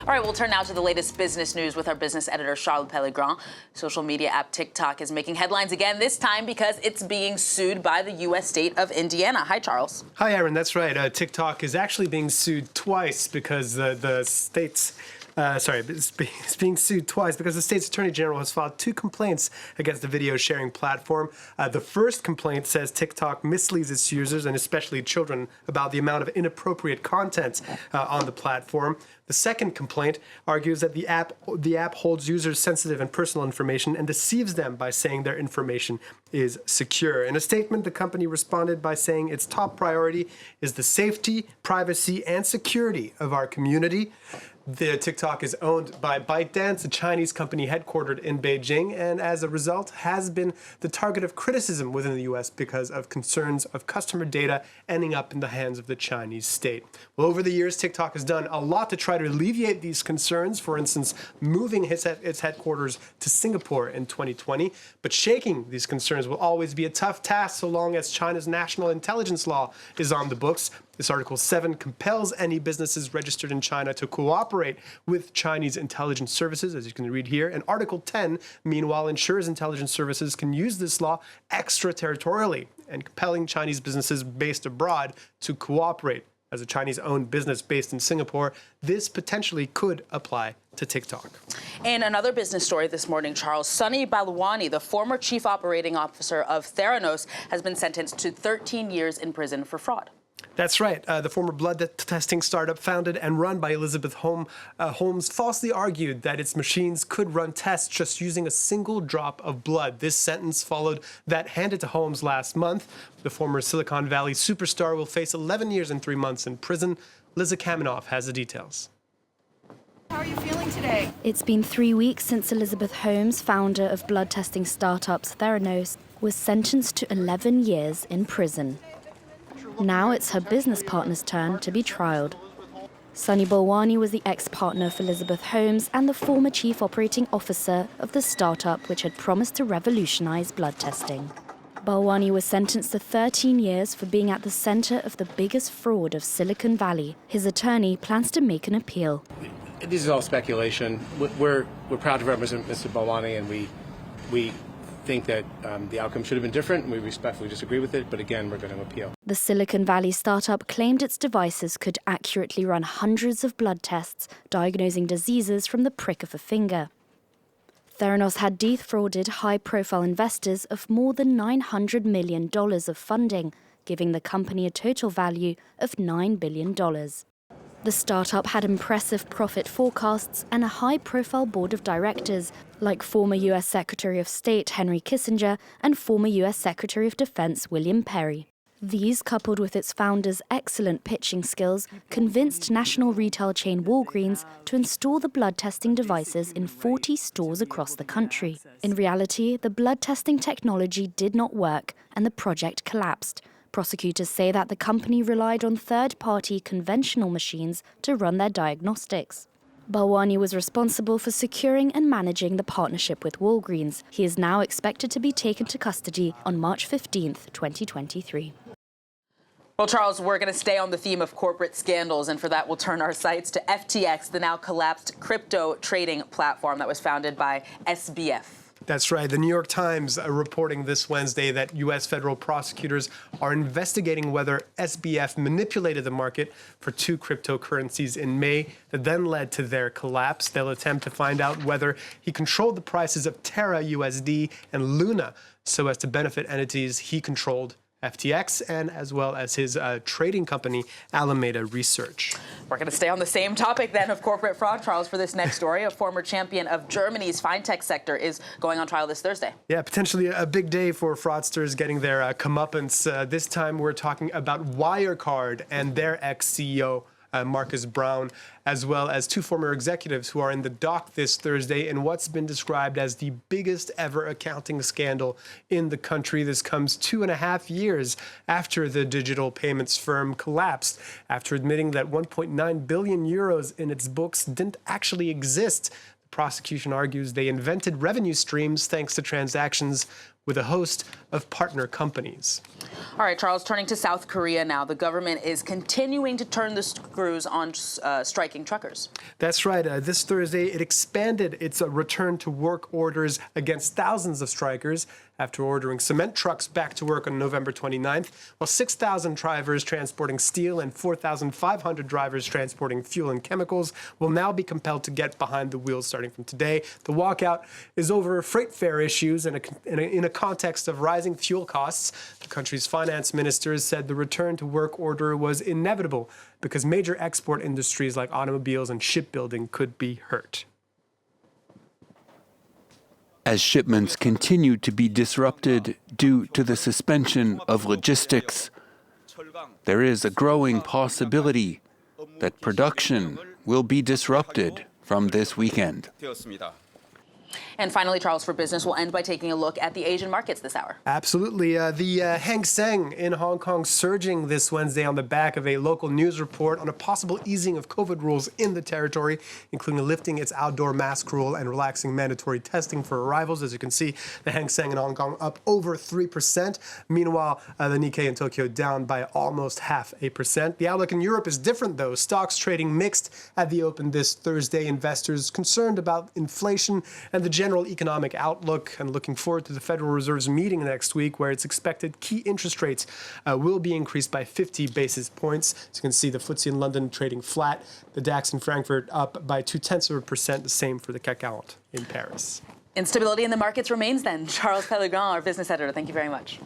All right, we'll turn now to the latest business news with our business editor, Charles Pellegrin. Social media app TikTok is making headlines again, this time because it's being sued by the U.S. state of Indiana. Hi, Charles. Hi, Aaron. That's right. TikTok is actually being sued twice because the state's it's being sued twice because the state's attorney general has filed 2 complaints against the video sharing platform. The first complaint says TikTok misleads its users, and especially children, about the amount of inappropriate content on the platform. The second complaint argues that the app holds users' sensitive and personal information and deceives them by saying their information is secure. In a statement, the company responded by saying its top priority is the safety, privacy, and security of our community. The TikTok is owned by ByteDance, a Chinese company headquartered in Beijing, and as a result has been the target of criticism within the U.S. because of concerns of customer data ending up in the hands of the Chinese state. Well, over the years, TikTok has done a lot to try to alleviate these concerns, for instance, moving its headquarters to Singapore in 2020. But shaking these concerns will always be a tough task so long as China's national intelligence law is on the books. This Article 7 compels any businesses registered in China to cooperate with Chinese intelligence services, as you can read here. And Article 10, meanwhile, ensures intelligence services can use this law extraterritorially and compelling Chinese businesses based abroad to cooperate. As a Chinese-owned business based in Singapore, this potentially could apply to TikTok. In another business story this morning, Charles, Sunny Balwani, the former chief operating officer of Theranos, has been sentenced to 13 years in prison for fraud. That's right. The former blood testing startup founded and run by Elizabeth Holmes falsely argued that its machines could run tests just using a single drop of blood. This sentence followed that handed to Holmes last month. The former Silicon Valley superstar will face 11 years and 3 months in prison. Liza Kaminoff has the details. How are you feeling today? It's been 3 weeks since Elizabeth Holmes, founder of blood testing startups Theranos, was sentenced to 11 years in prison. Now it's her business partner's turn to be trialed. Sunny Balwani was the ex-partner of Elizabeth Holmes and the former chief operating officer of the startup which had promised to revolutionize blood testing. Balwani was sentenced to 13 years for being at the center of the biggest fraud of Silicon Valley. His attorney plans to make an appeal. This is all speculation. We're proud to represent Mr. Balwani, and we think that the outcome should have been different, and we respectfully disagree with it, but again, we're going to appeal. The Silicon Valley startup claimed its devices could accurately run hundreds of blood tests, diagnosing diseases from the prick of a finger. Theranos had defrauded high-profile investors of more than $900 million of funding, giving the company a total value of $9 billion. The startup had impressive profit forecasts and a high-profile board of directors, like former U.S. Secretary of State Henry Kissinger and former U.S. Secretary of Defense William Perry. These, coupled with its founder's excellent pitching skills, convinced national retail chain Walgreens to install the blood testing devices in 40 stores across the country. In reality, the blood testing technology did not work and the project collapsed. Prosecutors say that the company relied on third-party conventional machines to run their diagnostics. Balwani was responsible for securing and managing the partnership with Walgreens. He is now expected to be taken to custody on March 15, 2023. Well, Charles, we're going to stay on the theme of corporate scandals, and for that, we'll turn our sights to FTX, the now collapsed crypto trading platform that was founded by SBF. That's right. The New York Times reporting this Wednesday that U.S. federal prosecutors are investigating whether SBF manipulated the market for 2 cryptocurrencies in May that then led to their collapse. They'll attempt to find out whether he controlled the prices of Terra USD and Luna so as to benefit entities he controlled, FTX, and as well as his trading company, Alameda Research. We're going to stay on the same topic then of corporate fraud, Charles, for this next story. A former champion of Germany's fintech sector is going on trial this Thursday. Yeah, potentially a big day for fraudsters getting their comeuppance. This time we're talking about Wirecard and their ex-CEO, Marcus Brown, as well as 2 former executives who are in the dock this Thursday in what's been described as the biggest ever accounting scandal in the country. This comes 2.5 years after the digital payments firm collapsed, after admitting that 1.9 billion euros in its books didn't actually exist. The prosecution argues they invented revenue streams thanks to transactions with a host of partner companies. All right, Charles, turning to South Korea now. The government is continuing to turn the screws on striking truckers. That's right. This Thursday, it expanded its return to work orders against thousands of strikers after ordering cement trucks back to work on November 29th, while 6,000 drivers transporting steel and 4,500 drivers transporting fuel and chemicals will now be compelled to get behind the wheel starting from today. The walkout is over freight fare issues and in a context of rising fuel costs. The country's finance ministers said the return to work order was inevitable because major export industries like automobiles and shipbuilding could be hurt. As shipments continue to be disrupted due to the suspension of logistics, there is a growing possibility that production will be disrupted from this weekend. And finally, Charles, for business, we'll end by taking a look at the Asian markets this hour. Absolutely. The Hang Seng in Hong Kong surging this Wednesday on the back of a local news report on a possible easing of COVID rules in the territory, including lifting its outdoor mask rule and relaxing mandatory testing for arrivals. As you can see, the Hang Seng in Hong Kong up over 3%. Meanwhile, the Nikkei in Tokyo down by almost 0.5%. The outlook in Europe is different, though. Stocks trading mixed at the open this Thursday. Investors concerned about inflation and the general economic outlook, and looking forward to the Federal Reserve's meeting next week, where it's expected key interest rates will be increased by 50 basis points. As you can see, the FTSE in London trading flat, the DAX in Frankfurt up by 0.2%, the same for the CAC 40 in Paris. Instability in the markets remains then. Charles Pellegrin, our business editor, thank you very much.